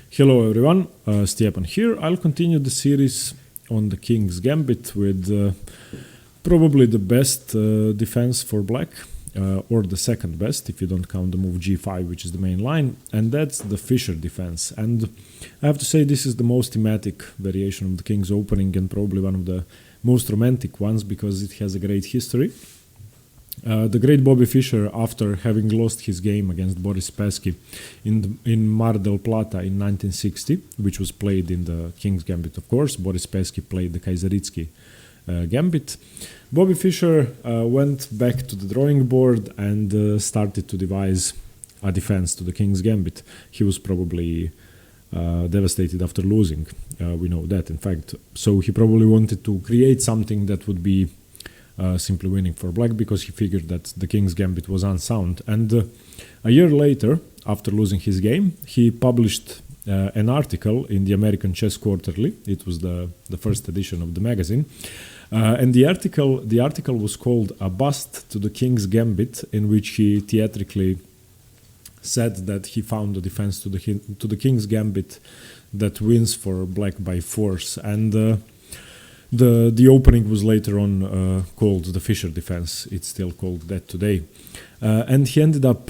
Hello everyone, Stepan here. I'll continue the series on the King's Gambit with probably the best defense for black, or the second best if you don't count the move g5, which is the main line, and that's the Fischer Defense. And I have to say this is the most thematic variation of the King's opening and probably one of the most romantic ones because it has a great history. The great Bobby Fischer, after having lost his game against Boris Spassky in Mar del Plata in 1960, which was played in the King's Gambit, of course, Boris Spassky played the Kaiseritsky Gambit. Bobby Fischer went back to the drawing board and started to devise a defense to the King's Gambit. He was probably devastated after losing. We know that, in fact. So he probably wanted to create something that would be simply winning for black because he figured that the King's Gambit was unsound. And a year later, after losing his game, he published an article in the American Chess Quarterly. It was the first edition of the magazine. And the article was called A Bust to the King's Gambit, in which he theatrically said that he found a defense to the King's Gambit that wins for black by force. And the opening was later on called the Fischer Defense. It's still called that today. And he ended up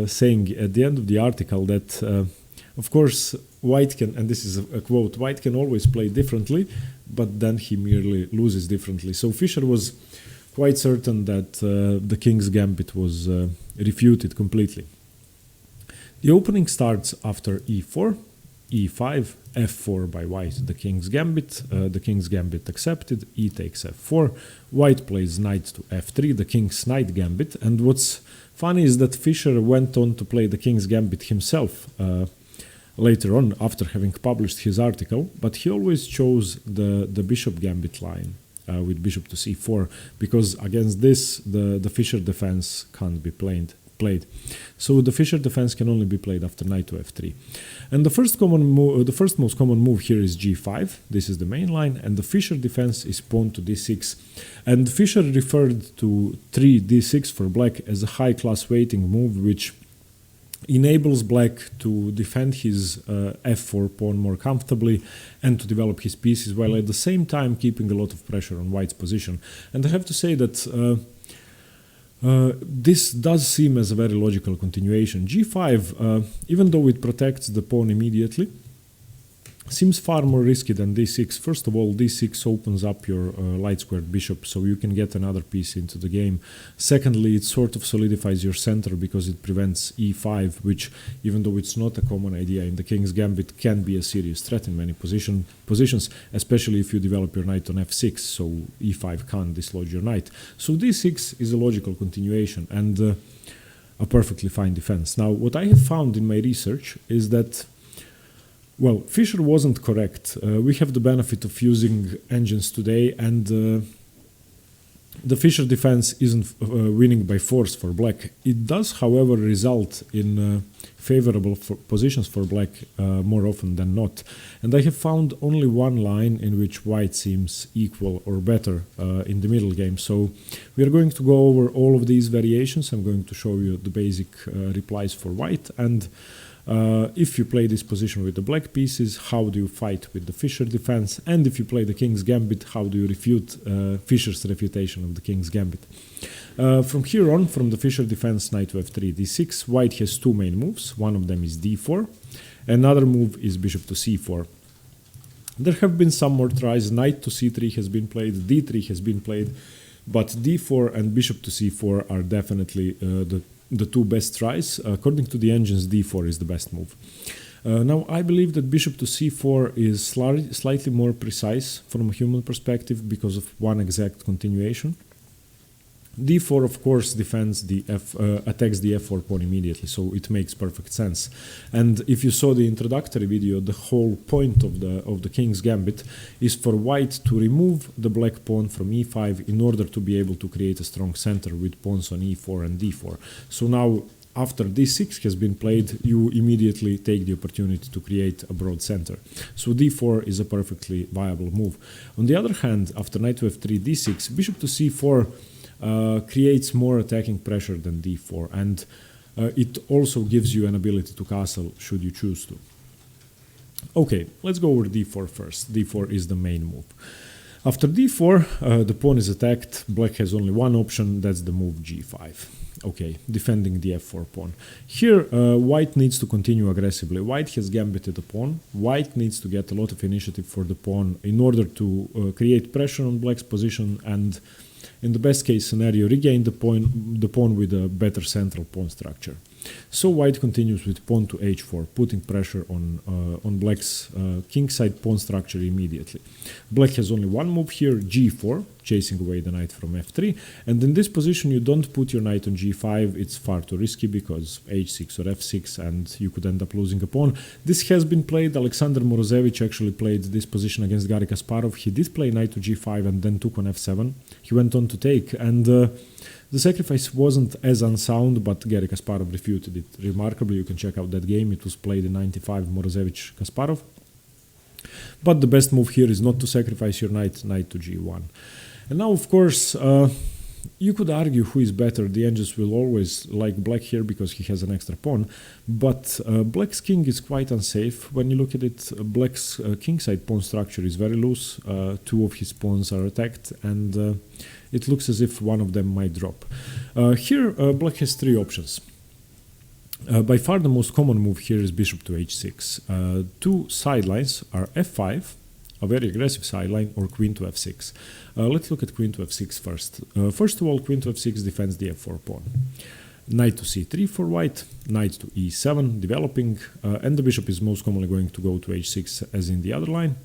saying at the end of the article that, of course, white can, and this is a quote, white can always play differently, but then he merely loses differently. So Fischer was quite certain that the King's Gambit was refuted completely. The opening starts after e4, e5, f4 by white, the King's Gambit accepted, e takes f4, white plays knight to f3, the King's Knight Gambit, and what's funny is that Fischer went on to play the King's Gambit himself later on after having published his article, but he always chose the Bishop Gambit line with bishop to c4 because against this the Fischer Defense can't be played. So the Fischer Defense can only be played after knight to f3. And the first most common move here is g5. This is the main line, and the Fischer Defense is pawn to d6. And Fischer referred to 3d6 for black as a high-class waiting move, which enables black to defend his f4 pawn more comfortably and to develop his pieces, while at the same time keeping a lot of pressure on white's position. And I have to say that this does seem as a very logical continuation. g5, even though it protects the pawn immediately, seems far more risky than d6. First of all, d6 opens up your light-squared bishop, so you can get another piece into the game. Secondly, it sort of solidifies your center because it prevents e5, which, even though it's not a common idea in the King's Gambit, can be a serious threat in many positions, especially if you develop your knight on f6, so e5 can't dislodge your knight. So d6 is a logical continuation and a perfectly fine defense. Now, what I have found in my research is that well, Fischer wasn't correct. We have the benefit of using engines today, and the Fischer Defense isn't winning by force for black. It does, however, result in favorable positions for black more often than not. And I have found only one line in which white seems equal or better in the middle game. So we are going to go over all of these variations. I'm going to show you the basic replies for white, and if you play this position with the black pieces, how do you fight with the Fischer Defense? And if you play the King's Gambit, how do you refute Fischer's refutation of the King's Gambit? From here on, from the Fischer Defense, knight to f3, d6, white has two main moves. One of them is d4. Another move is bishop to c4. There have been some more tries. Knight to c3 has been played, d3 has been played, but d4 and bishop to c4 are definitely the two best tries. According to the engines, d4 is the best move. Now, I believe that bishop to c4 is slightly more precise from a human perspective because of one exact continuation. d4, of course, defends attacks the f4 pawn immediately, so it makes perfect sense. And if you saw the introductory video, the whole point of the King's Gambit is for white to remove the black pawn from e5 in order to be able to create a strong center with pawns on e4 and d4. So now, after d6 has been played, you immediately take the opportunity to create a broad center. So d4 is a perfectly viable move. On the other hand, after knight to f3, d6, bishop to c4 creates more attacking pressure than d4, and it also gives you an ability to castle should you choose to. Okay, let's go over d4 first. d4 is the main move. After d4, the pawn is attacked. Black has only one option, that's the move g5. Okay, defending the f4 pawn. Here, white needs to continue aggressively. White has gambited the pawn. White needs to get a lot of initiative for the pawn in order to create pressure on black's position and, in the best case scenario, regain the pawn with a better central pawn structure. So white continues with pawn to h4, putting pressure on black's kingside pawn structure immediately. Black has only one move here, g4, chasing away the knight from f3, and in this position you don't put your knight on g5, it's far too risky because h6 or f6 and you could end up losing a pawn. This has been played. Alexander Morozevich actually played this position against Garry Kasparov. He did play knight to g5 and then took on f7. He went on to take, and the sacrifice wasn't as unsound, but Garry Kasparov refuted it remarkably. You can check out that game. It was played in 95, Morozevich-Kasparov. But the best move here is not to sacrifice your knight to g1. And now, of course, you could argue who is better. The engines will always like black here because he has an extra pawn. But black's king is quite unsafe. When you look at it, black's kingside pawn structure is very loose. Two of his pawns are attacked, and it looks as if one of them might drop. Here, black has three options. By far the most common move here is bishop to h6. Two sidelines are f5, a very aggressive sideline, or queen to f6. Let's look at queen to f6 first. First of all, queen to f6 defends the f4 pawn. Knight to c3 for white, knight to e7 developing, and the bishop is most commonly going to go to h6 as in the other line.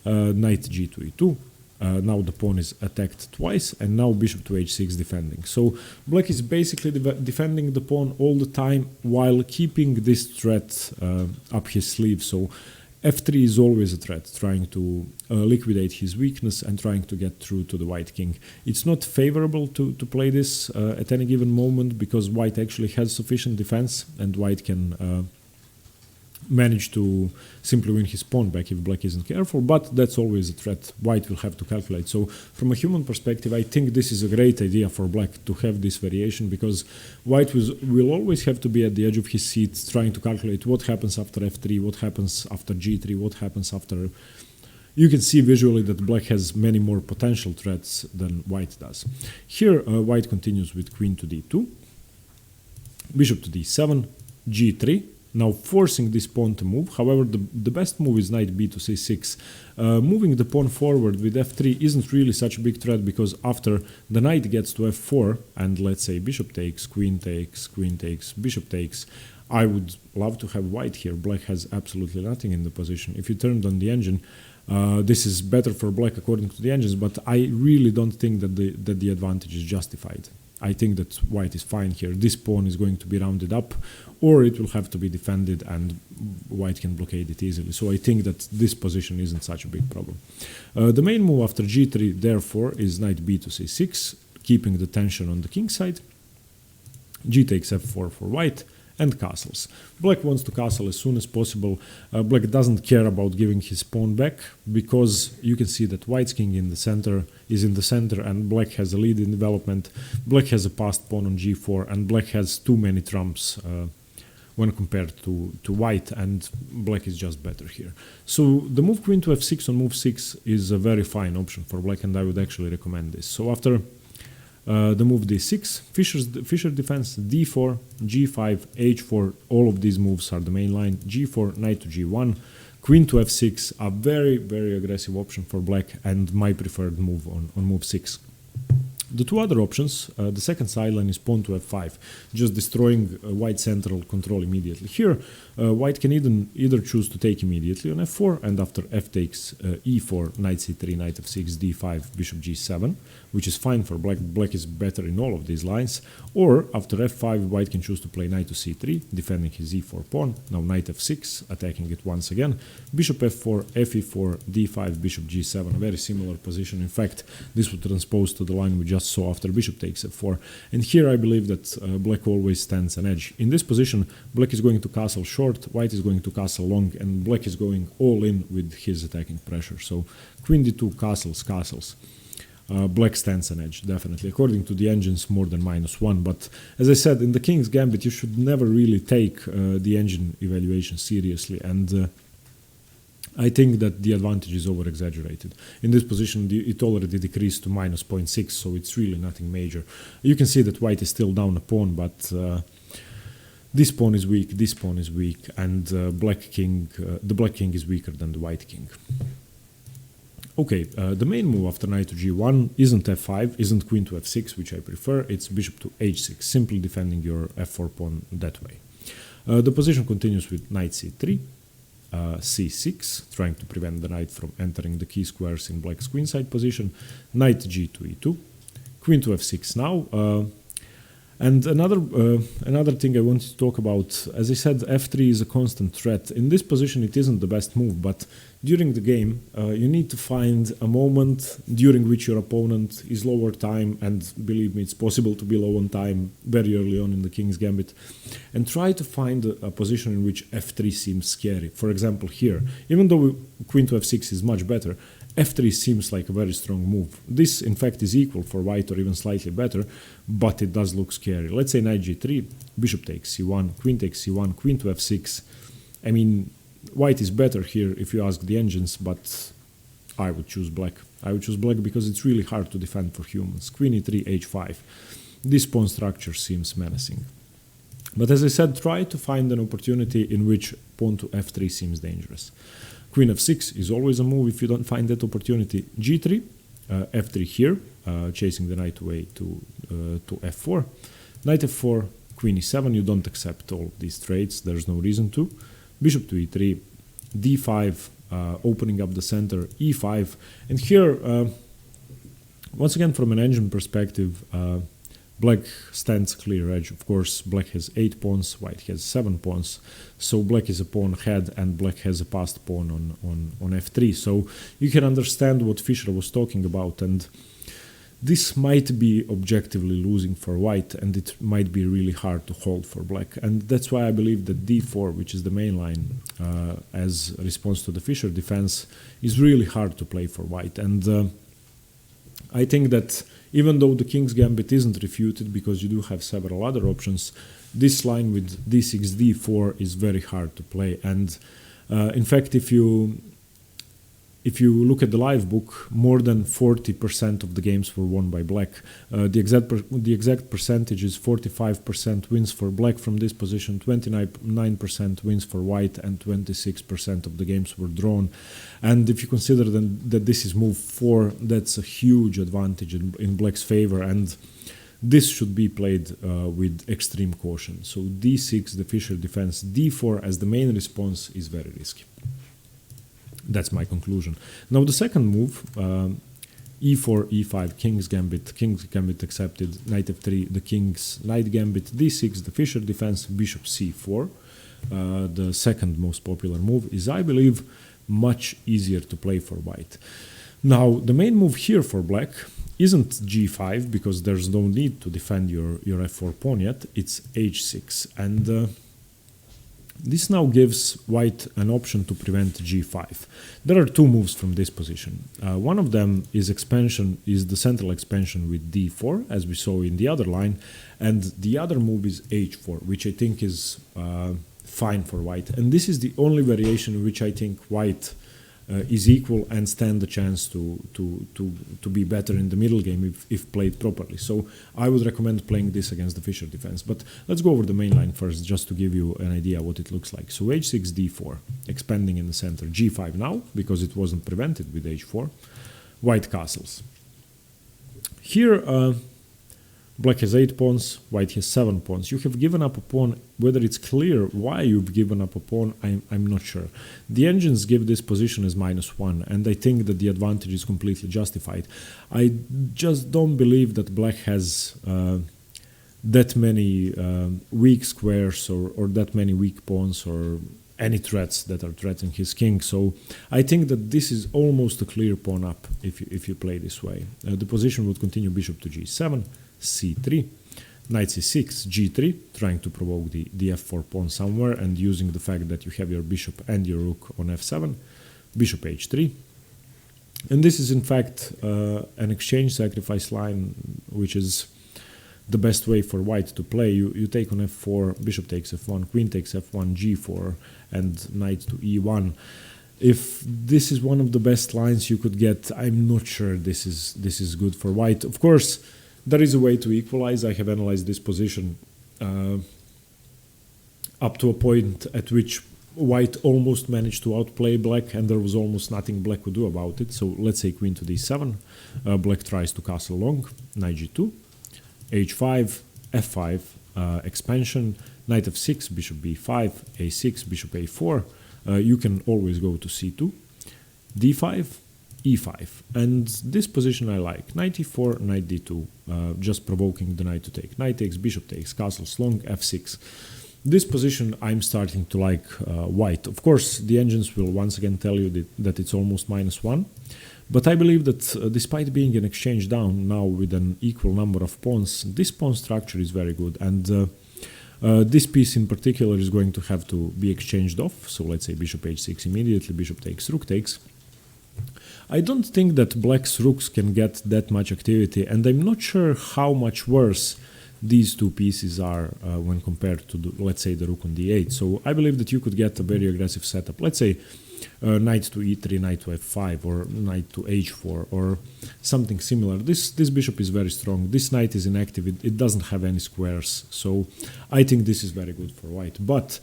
Knight g to e2. Now the pawn is attacked twice, and now bishop to h6 defending. So black is basically defending the pawn all the time while keeping this threat up his sleeve. So f3 is always a threat, trying to liquidate his weakness and trying to get through to the white king. It's not favorable to play this at any given moment because white actually has sufficient defense and white can manage to simply win his pawn back if black isn't careful, but that's always a threat white will have to calculate. So from a human perspective, I think this is a great idea for black to have this variation, because white will always have to be at the edge of his seat trying to calculate what happens after f3, what happens after g3, what happens after... You can see visually that black has many more potential threats than white does. Here white continues with queen to d2, bishop to d7, g3, now forcing this pawn to move. However, the best move is knight b to c6. Moving the pawn forward with f3 isn't really such a big threat, because after the knight gets to f4 and let's say bishop takes, queen takes, queen takes, bishop takes, I would love to have white here. Black has absolutely nothing in the position. If you turned on the engine, this is better for black according to the engines, but I really don't think that the advantage is justified. I think that white is fine here. This pawn is going to be rounded up, or it will have to be defended and white can blockade it easily. So I think that this position isn't such a big problem. The main move after g3, therefore, is knight b to c6, keeping the tension on the king side. G takes f4 for white, and castles. Black wants to castle as soon as possible. Black doesn't care about giving his pawn back, because you can see that white's king is in the center and black has a lead in development. Black has a passed pawn on g4 and black has too many trumps when compared to white, and black is just better here. So the move queen to f6 on move 6 is a very fine option for black, and I would actually recommend this. So after the move d6, Fischer Defense, d4, g5, h4, all of these moves are the main line. g4, knight to g1, queen to f6, a very, very aggressive option for black and my preferred move on move 6. The two other options, the second sideline is pawn to f5, just destroying white central control immediately. Here, white can either choose to take immediately on f4, and after f takes e4, knight c3, knight f6, d5, bishop g7, which is fine for black. Black is better in all of these lines. Or after f5, white can choose to play knight to c3, defending his e4 pawn. Now knight f6, attacking it once again. Bishop f4, fe4, d5, bishop g7, a very similar position. In fact, this would transpose to the line we just saw after bishop takes f4. And here I believe that black always stands an edge. In this position, black is going to castle short, white is going to castle long, and black is going all in with his attacking pressure. So queen d2, castles, castles. black stands an edge, definitely. According to the engines, more than -1. But as I said, in the King's Gambit, you should never really take the engine evaluation seriously. And I think that the advantage is over-exaggerated. In this position, it already decreased to -0.6, so it's really nothing major. You can see that white is still down a pawn, but this pawn is weak, this pawn is weak, and the black king is weaker than the white king. Okay, the main move after knight to g1 isn't f5, isn't queen to f6, which I prefer, it's bishop to h6, simply defending your f4 pawn that way. The position continues with knight c3, c6, trying to prevent the knight from entering the key squares in black's queenside position, knight g2 e2, queen to f6 now. And another thing I wanted to talk about, as I said, f3 is a constant threat. In this position, it isn't the best move, but during the game, you need to find a moment during which your opponent is lower time, and believe me, it's possible to be low on time very early on in the King's Gambit, and try to find a position in which f3 seems scary. For example, here, even though queen to f6 is much better, f3 seems like a very strong move. This, in fact, is equal for white or even slightly better, but it does look scary. Let's say knight g3, bishop takes c1, queen takes c1, queen to f6. I mean, white is better here if you ask the engines, but I would choose black. I would choose black because it's really hard to defend for humans. Queen e3, h5. This pawn structure seems menacing. But as I said, try to find an opportunity in which pawn to f3 seems dangerous. Queen f6 is always a move if you don't find that opportunity. g3, f3 here, chasing the knight away to f4. Knight f4, queen e7, you don't accept all of these trades, there's no reason to. Bishop to e3, d5, opening up the center, e5. And here, once again, from an engine perspective, black stands clear edge. Of course, black has 8 pawns, white has 7 pawns. So black is a pawn ahead and black has a passed pawn on f3. So you can understand what Fischer was talking about. And this might be objectively losing for white, and it might be really hard to hold for black. And that's why I believe that d4, which is the main line as a response to the Fischer defense, is really hard to play for white. And I think that even though the King's Gambit isn't refuted because you do have several other options, this line with d6, d4 is very hard to play. And in fact, if you look at the live book, more than 40% of the games were won by black. The exact percentage is 45% wins for black from this position, 29% wins for white, and 26% of the games were drawn. And if you consider that this is move 4, that's a huge advantage in black's favor, and this should be played with extreme caution. So d6, the Fischer defense, d4 as the main response is very risky. That's my conclusion. Now the second move, e4, e5, King's Gambit accepted, knight f3, the King's knight gambit, d6, the Fischer defense, bishop c4. The second most popular move is, I believe, much easier to play for white. Now the main move here for black isn't g5 because there's no need to defend your f4 pawn yet, it's h6. And this now gives white an option to prevent g5. There are two moves from this position. One of them is the central expansion with d4, as we saw in the other line, and the other move is h4, which I think is fine for white. And this is the only variation in which I think white is equal and stand a chance to be better in the middle game if played properly. So I would recommend playing this against the Fischer defense. But let's go over the main line first, just to give you an idea what it looks like. So h6, d4, expanding in the center, g5 now, because it wasn't prevented with h4, white castles. Here, black has 8 pawns, white has 7 pawns. You have given up a pawn. Whether it's clear why you've given up a pawn, I'm not sure. The engines give this position as -1, and I think that the advantage is completely justified. I just don't believe that black has that many weak squares or that many weak pawns or any threats that are threatening his king. So I think that this is almost a clear pawn up if you play this way. The position would continue bishop to g7, c3, knight c6, g3, trying to provoke the f4 pawn somewhere and using the fact that you have your bishop and your rook on f7, bishop h3, And this is in fact an exchange sacrifice line, which is the best way for white to play. You take on f4, bishop takes f1, queen takes f1, g4, and knight to e1. If this is one of the best lines you could get, I'm not sure this is good for white. Of course, there is a way to equalize. I have analyzed this position up to a point at which white almost managed to outplay black, and there was almost nothing black could do about it. So let's say queen to d7. Black tries to castle long, knight g2, h5, f5, expansion, knight f6, bishop b5, a6, bishop a4. You can always go to c2, d5, e5. And this position I like. Knight e4, knight d2, just provoking the knight to take. Knight takes, bishop takes, castles long, f6. This position I'm starting to like white. Of course, the engines will once again tell you that it's almost -1. But I believe that despite being an exchange down now with an equal number of pawns, this pawn structure is very good. And this piece in particular is going to have to be exchanged off. So let's say bishop h6 immediately, bishop takes, rook takes. I don't think that black's rooks can get that much activity, and I'm not sure how much worse these two pieces are when compared to, let's say, the rook on d8. So I believe that you could get a very aggressive setup. Let's say knight to e3, knight to f5, or knight to h4, or something similar. This bishop is very strong. This knight is inactive. It doesn't have any squares. So I think this is very good for white. But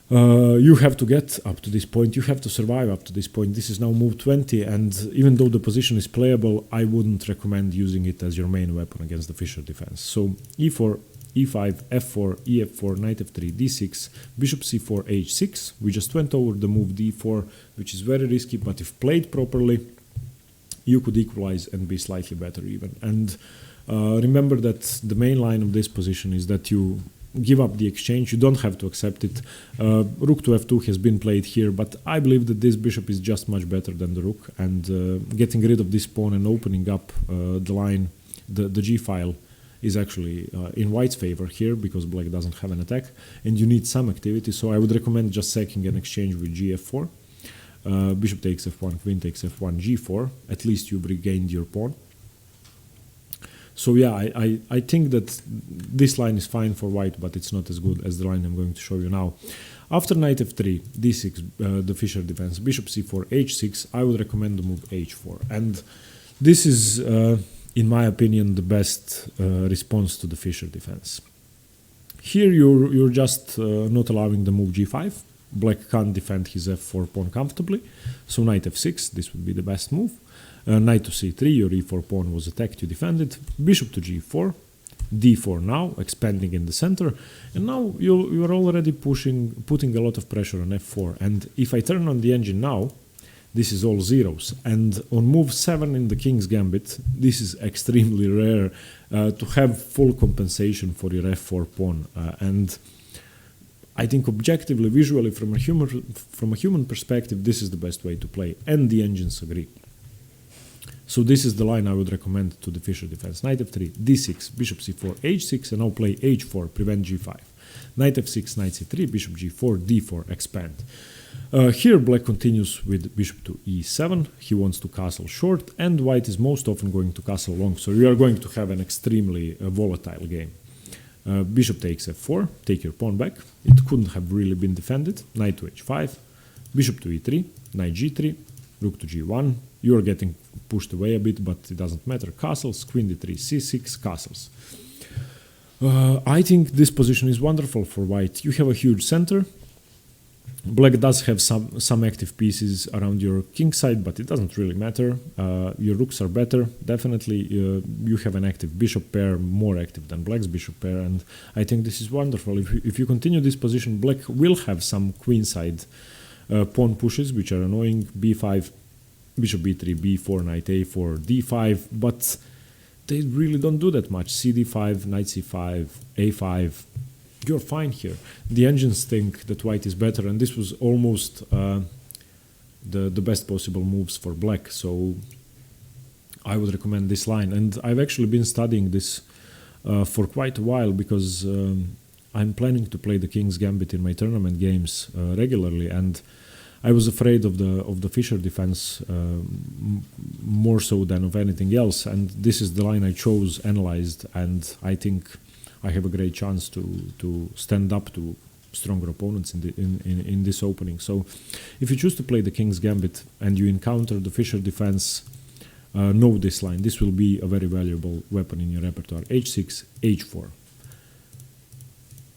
you have to get up to this point. You have to survive up to this point. This is now move 20, and even though the position is playable, I wouldn't recommend using it as your main weapon against the Fischer defense. So e4, e5, f4, ef4, knight f3, d6, bishop c4, h6. We just went over the move d4, which is very risky, but if played properly, you could equalize and be slightly better even. And remember that the main line of this position is that you give up the exchange. You don't have to accept it. Rook to f2 has been played here, but I believe that this bishop is just much better than the rook, and getting rid of this pawn and opening up the line, the g file, is actually in white's favor here, because black doesn't have an attack and you need some activity. So I would recommend just sacking an exchange with gf4. Bishop takes f1, queen takes f1, g4. At least you regained your pawn. So yeah, I think that this line is fine for white, but it's not as good as the line I'm going to show you now. After knight f3, d6, the Fischer defense, bishop c4, h6, I would recommend the move h4. And this is, in my opinion, the best response to the Fischer defense. Here you're just not allowing the move g5. Black can't defend his f4 pawn comfortably. So knight f6, this would be the best move. Knight to c3, your e4 pawn was attacked, you defended. Bishop to g4, d4 now, expanding in the center. And now you're already putting a lot of pressure on f4. And if I turn on the engine now, this is all zeros. And on move 7 in the King's Gambit, this is extremely rare to have full compensation for your f4 pawn. And I think objectively, visually, from a human perspective, this is the best way to play. And the engines agree. So this is the line I would recommend to the Fischer defense. Knight f3, d6, bishop c4, h6, and now play h4, prevent g5. Knight f6, knight c3, bishop g4, d4, expand. Here black continues with bishop to e7. He wants to castle short, and white is most often going to castle long. So you are going to have an extremely volatile game. Bishop takes f4, take your pawn back. It couldn't have really been defended. Knight to h5, bishop to e3, knight g3, rook to g1. You're getting pushed away a bit, but it doesn't matter. Castles, queen d3, c6, castles. I think this position is wonderful for white. You have a huge center. Black does have some active pieces around your king side, but it doesn't really matter. Your rooks are better, definitely. You have an active bishop pair, more active than black's bishop pair, and I think this is wonderful. If you continue this position, black will have some queen side pawn pushes, which are annoying. b5, bishop b3, b4, knight a4, d5, but they really don't do that much. cd5, knight c5, a5. You're fine here. The engines think that white is better, and this was almost the best possible moves for black. So I would recommend this line. And I've actually been studying this for quite a while, because I'm planning to play the King's Gambit in my tournament games regularly, and I was afraid of the Fissure Defense more so than of anything else, and this is the line I chose, analyzed, and I think I have a great chance to stand up to stronger opponents in this opening. So if you choose to play the King's Gambit and you encounter the Fischer Defense, know this line. This will be a very valuable weapon in your repertoire. h6, h4.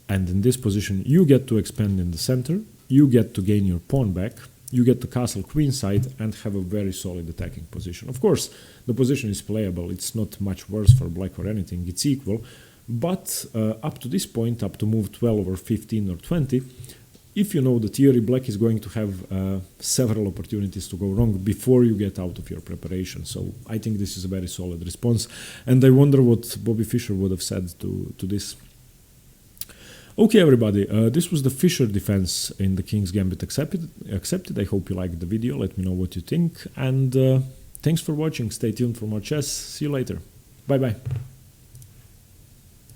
And in this position, you get to expand in the center, you get to gain your pawn back, you get to castle queenside and have a very solid attacking position. Of course, the position is playable. It's not much worse for black or anything. It's equal. But up to this point, up to move 12 or 15 or 20, if you know the theory, black is going to have several opportunities to go wrong before you get out of your preparation. So I think this is a very solid response. And I wonder what Bobby Fischer would have said to this. Okay, everybody, this was the Fischer Defense in the King's Gambit accepted. I hope you liked the video. Let me know what you think. And thanks for watching. Stay tuned for more chess. See you later. Bye-bye.